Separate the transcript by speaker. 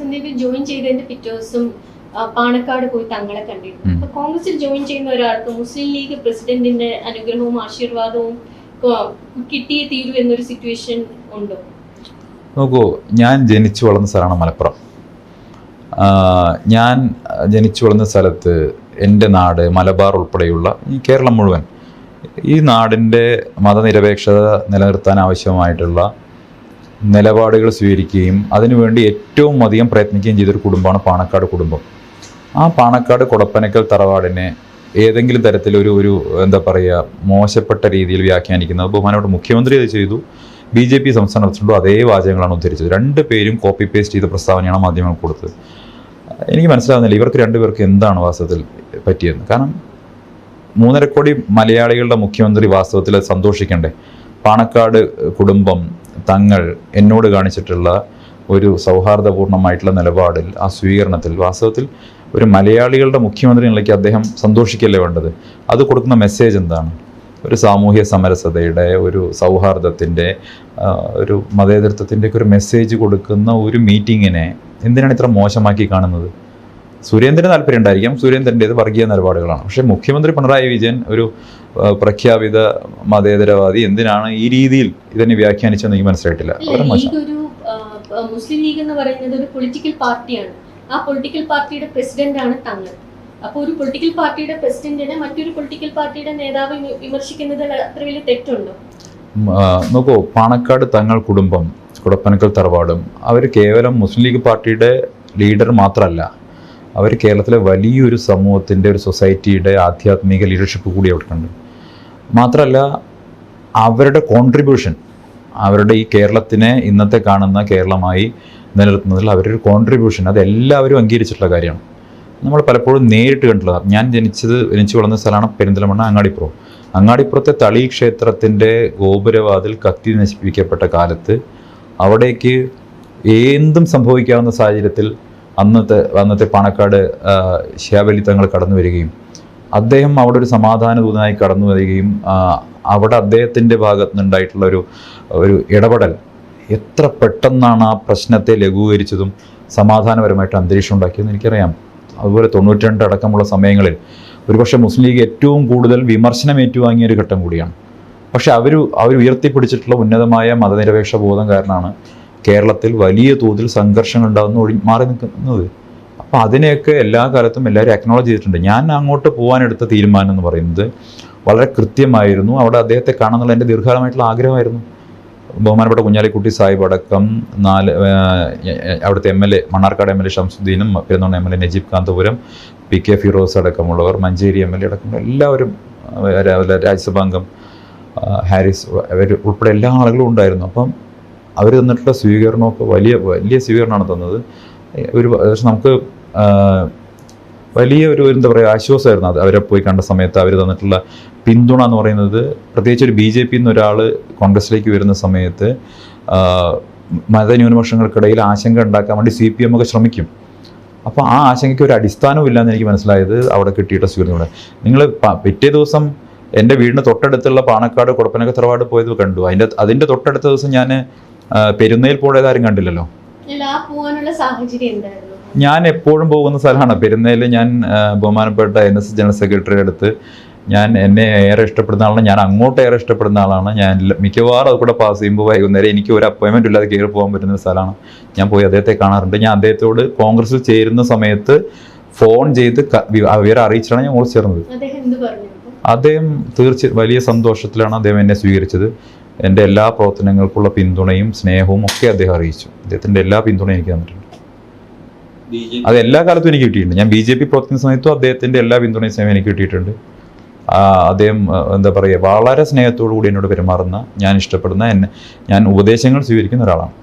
Speaker 1: Sandeep join ചെയ്തതിന്റെ പിറ്റേ ദിവസം പാണക്കാട് പോയി തങ്ങളെ കണ്ടിരുന്നു. അപ്പൊ കോൺഗ്രസിൽ ജോയിൻ ചെയ്യുന്ന ഒരാൾക്ക് മുസ്ലിം ലീഗ് പ്രസിഡന്റിന്റെ അനുഗ്രഹവും ആശീർവാദവും കിട്ടിയേ തീരൂ എന്നൊരു സിറ്റുവേഷൻ ഉണ്ടോ?
Speaker 2: നോക്കൂ, ഞാൻ ജനിച്ചു വളർന്ന സ്ഥലമാണ് മലപ്പുറം. ഞാൻ ജനിച്ചു വളർന്ന സ്ഥലത്ത് എൻ്റെ നാട് മലബാർ ഉൾപ്പെടെയുള്ള ഈ കേരളം മുഴുവൻ ഈ നാടിൻ്റെ മതനിരപേക്ഷത നിലനിർത്താൻ ആവശ്യമായിട്ടുള്ള നിലപാടുകൾ സ്വീകരിക്കുകയും അതിനുവേണ്ടി ഏറ്റവും അധികം പ്രയത്നിക്കുകയും ചെയ്തൊരു കുടുംബമാണ് പാണക്കാട് കുടുംബം. ആ പാണക്കാട് കൊടപ്പനക്കൽ തറവാടിനെ ഏതെങ്കിലും തരത്തിലൊരു എന്താ പറയുക മോശപ്പെട്ട രീതിയിൽ വ്യാഖ്യാനിക്കുന്നത് ബഹുമാനപ്പെട്ട മുഖ്യമന്ത്രി അത് ചെയ്തു, BJP സംസ്ഥാന പ്രസിഡന്റും അതേ വാചകങ്ങളാണ് ഉദ്ധരിച്ചത്. രണ്ടുപേരും കോപ്പി പേസ്റ്റ് ചെയ്ത പ്രസ്താവനയാണ് മാധ്യമങ്ങൾ കൊടുത്തത്. എനിക്ക് മനസ്സിലാകുന്നില്ല ഇവർക്ക് രണ്ടുപേർക്ക് എന്താണ് വാസ്തവത്തിൽ പറ്റിയെന്ന്. കാരണം 3.5 കോടി മലയാളികളുടെ മുഖ്യമന്ത്രി വാസ്തവത്തിൽ സന്തോഷിക്കണ്ടേ? പാണക്കാട് കുടുംബം തങ്ങൾ എന്നോട് കാണിച്ചിട്ടുള്ള ഒരു സൗഹാർദ്ദപൂർണ്ണമായിട്ടുള്ള നിലപാടിൽ, ആ സ്വീകരണത്തിൽ വാസ്തവത്തിൽ ഒരു മലയാളികളുടെ മുഖ്യമന്ത്രി നിലയ്ക്ക് അദ്ദേഹം സന്തോഷിക്കല്ലേ വേണ്ടത്? അത് കൊടുക്കുന്ന മെസ്സേജ് എന്താണ്? ഒരു സാമൂഹ്യ സമരസതയുടെ, ഒരു സൗഹാർദ്ദത്തിൻ്റെ, ഒരു മതേതരത്വത്തിൻ്റെ ഒക്കെ ഒരു മെസ്സേജ് കൊടുക്കുന്ന ഒരു മീറ്റിങ്ങിനെ എന്തിനാണ് ഇത്ര മോശമാക്കി കാണുന്നത്? സുരേന്ദ്രന് താല്പര്യം ഉണ്ടായിരിക്കാം, സുരേന്ദ്രൻ്റേത് വർഗീയ നിലപാടുകളാണ്. പക്ഷേ മുഖ്യമന്ത്രി പിണറായി വിജയൻ ഒരു പ്രഖ്യാപിത മതേതരവാദി എന്തിനാണ് ഈ രീതിയിൽ ഇതിനെ വ്യാഖ്യാനിച്ചെന്ന് എനിക്ക് മനസ്സിലായിട്ടില്ല.
Speaker 1: മുസ്ലിം ലീഗ് എന്ന് പറയുന്നത് ഒരു പൊളിറ്റിക്കൽ പാർട്ടിയാണ്. ആ പൊളിറ്റിക്കൽ പാർട്ടിയുടെ പ്രസിഡന്റ് ആണ് തങ്ങൾ. അപ്പോൾ ഒരു പൊളിറ്റിക്കൽ പാർട്ടിയുടെ പ്രസിഡന്റിനെ മറ്റൊരു പൊളിറ്റിക്കൽ പാർട്ടിയുടെ നേതാവ് വിമർശിക്കുന്നതിൽ അത്ര വലിയ തെറ്റുണ്ടോ?
Speaker 2: നോക്കൂ, പാണക്കാട് തങ്ങൾ കുടുംബം, കുടപ്പനക്കൽ തറവാടും അവർ കേവലം മുസ്ലിം ലീഗ് പാർട്ടിയുടെ ലീഡർ മാത്രമല്ല, അവർ കേരളത്തിലെ വലിയൊരു സമൂഹത്തിൻ്റെ, ഒരു സൊസൈറ്റിയുടെ ആധ്യാത്മിക ലീഡർഷിപ്പ് കൂടി അവർക്കുണ്ട്. മാത്രമല്ല അവരുടെ കോൺട്രിബ്യൂഷൻ, അവരുടെ ഈ കേരളത്തിനെ ഇന്നത്തെ കാണുന്ന കേരളമായി നിലനിർത്തുന്നതിൽ അവരൊരു കോൺട്രിബ്യൂഷൻ, അത് എല്ലാവരും അംഗീകരിച്ചിട്ടുള്ള കാര്യമാണ്. നമ്മൾ പലപ്പോഴും നേരിട്ട് കണ്ടിട്ടുള്ളത്. ഞാൻ ജനിച്ചു വളർന്ന സ്ഥലമാണ് പെരിന്തൽമണ്ണ അങ്ങാടിപ്പുറം. അങ്ങാടിപ്പുറത്തെ തളി ക്ഷേത്രത്തിൻ്റെ ഗോപുരവാതിൽ കത്തി നശിപ്പിക്കപ്പെട്ട കാലത്ത് അവിടേക്ക് എന്തും സംഭവിക്കാവുന്ന സാഹചര്യത്തിൽ അന്നത്തെ പാണക്കാട് ശിഹാബലി തങ്ങൾ കടന്നു വരികയും അദ്ദേഹം അവിടെ ഒരു സമാധാന ദൂതനായി കടന്നു വരികയും അവിടെ അദ്ദേഹത്തിൻ്റെ ഭാഗത്ത് നിന്നുണ്ടായിട്ടുള്ള ഒരു ഇടപെടൽ എത്ര പെട്ടെന്നാണ് ആ പ്രശ്നത്തെ ലഘൂകരിച്ചതും സമാധാനപരമായിട്ട് അന്തരീക്ഷം ഉണ്ടാക്കിയതെന്ന് എനിക്കറിയാം. അതുപോലെ 92 അടക്കമുള്ള സമയങ്ങളിൽ ഒരുപക്ഷെ മുസ്ലിം ലീഗ് ഏറ്റവും കൂടുതൽ വിമർശനം ഏറ്റുവാങ്ങിയ ഒരു ഘട്ടം കൂടിയാണ്. പക്ഷെ അവർ ഉയർത്തിപ്പിടിച്ചിട്ടുള്ള ഉന്നതമായ മതനിരപേക്ഷ ബോധം കാരണമാണ് കേരളത്തിൽ വലിയ തോതിൽ സംഘർഷങ്ങൾ ഉണ്ടാകുന്ന മാറി നിൽക്കുന്നത്. അപ്പോൾ അതിനെയൊക്കെ എല്ലാ കാലത്തും എല്ലാവരും അക്നോളജ് ചെയ്തിട്ടുണ്ട്. ഞാൻ അങ്ങോട്ട് പോകാനെടുത്ത തീരുമാനം എന്ന് പറയുന്നത് വളരെ കൃത്യമായിരുന്നു. അവിടെ അദ്ദേഹത്തെ കാണാനുള്ള എൻ്റെ ദീർഘകാലമായിട്ടുള്ള ആഗ്രഹമായിരുന്നു. ബഹുമാനപ്പെട്ട കുഞ്ഞാലിക്കുട്ടി സാഹിബ് അടക്കം 4 അവിടുത്തെ MLA, Mannarkkad MLA ഷംസുദ്ദീനും, പെരുന്നോണ MLA Najeeb Kanthapuram, PK Firoz അടക്കമുള്ളവർ, മഞ്ചേരി MLA അടക്കമുള്ള എല്ലാവരും, രാജ്യസഭാംഗം ഹാരിസ് അവർ ഉൾപ്പെടെ എല്ലാ ആളുകളും ഉണ്ടായിരുന്നു. അപ്പം അവർ തന്നിട്ടുള്ള സ്വീകരണമൊക്കെ വലിയ സ്വീകരണമാണ് തന്നത്. നമുക്ക് വലിയ എന്താ പറയുക ആശ്വാസമായിരുന്നു അത് അവരെ പോയി കണ്ട സമയത്ത് അവർ തന്നിട്ടുള്ള പിന്തുണ എന്ന് പറയുന്നത്. പ്രത്യേകിച്ച് ഒരു BJP എന്നൊരാൾ കോൺഗ്രസിലേക്ക് വരുന്ന സമയത്ത് മതന്യൂനപക്ഷങ്ങൾക്കിടയിൽ ആശങ്ക ഉണ്ടാക്കാൻ വേണ്ടി CPM ഒക്കെ ശ്രമിക്കും. അപ്പോൾ ആ ആശങ്കയ്ക്ക് ഒരു അടിസ്ഥാനവും ഇല്ലയെന്ന് എനിക്ക് മനസ്സിലായത് അവിടെ കിട്ടിയിട്ട സ്വീകരണം. നിങ്ങൾ പിറ്റേ ദിവസം എൻ്റെ വീടിന് തൊട്ടടുത്തുള്ള പാണക്കാട് കൊടപ്പനക്കൽ തറവാട് പോയത് കണ്ടു. അതിൻ്റെ തൊട്ടടുത്ത ദിവസം ഞാൻ പെരുന്നയിൽ പോയത് ആരും കണ്ടില്ലല്ലോ. ഞാൻ എപ്പോഴും പോകുന്ന സ്ഥലമാണ് പെരുന്നയിൽ. ഞാൻ ബഹുമാനപ്പെട്ട NS ജനറൽ സെക്രട്ടറിയുടെ അടുത്ത് എന്നെ ഏറെ ഇഷ്ടപ്പെടുന്ന ആളാണ്. ഞാൻ അങ്ങോട്ട് ഏറെ ഇഷ്ടപ്പെടുന്ന ആളാണ്. ഞാൻ മിക്കവാറും അത് കൂടെ പാസ് ചെയ്യുമ്പോൾ വൈകുന്നേരം എനിക്ക് ഒരു അപ്പോയിൻമെൻ്റ് ഇല്ലാതെ കയറി പോകാൻ പറ്റുന്ന സ്ഥലമാണ്. ഞാൻ പോയി അദ്ദേഹത്തെ കാണാറുണ്ട്. ഞാൻ അദ്ദേഹത്തോട് കോൺഗ്രസിൽ ചേരുന്ന സമയത്ത് ഫോൺ ചെയ്ത് വിവരം അറിയിച്ചാണ് ഞാൻ കോൺഗ്രസ് ചേർന്നത്. അദ്ദേഹം വലിയ സന്തോഷത്തിലാണ് അദ്ദേഹം എന്നെ സ്വീകരിച്ചത്. എൻ്റെ എല്ലാ പ്രവർത്തനങ്ങൾക്കുള്ള പിന്തുണയും സ്നേഹവും ഒക്കെ അദ്ദേഹം അറിയിച്ചു. അദ്ദേഹത്തിൻ്റെ എല്ലാ പിന്തുണയും എനിക്ക് തന്നിട്ടുണ്ട്. അത് എല്ലാ കാലത്തും എനിക്ക് കിട്ടിയിട്ടുണ്ട്. ഞാൻ BJP പ്രവർത്തിക്കുന്ന സമയത്തും അദ്ദേഹത്തിൻ്റെ എല്ലാ പിന്തുണയും സ്നേഹം എനിക്ക് കിട്ടിയിട്ടുണ്ട്. അദ്ദേഹം എന്താ പറയുക വളരെ സ്നേഹത്തോടു കൂടി എന്നോട് പെരുമാറുന്ന, ഞാൻ ഇഷ്ടപ്പെടുന്ന, ഞാൻ ഉപദേശങ്ങൾ സ്വീകരിക്കുന്ന ഒരാളാണ്.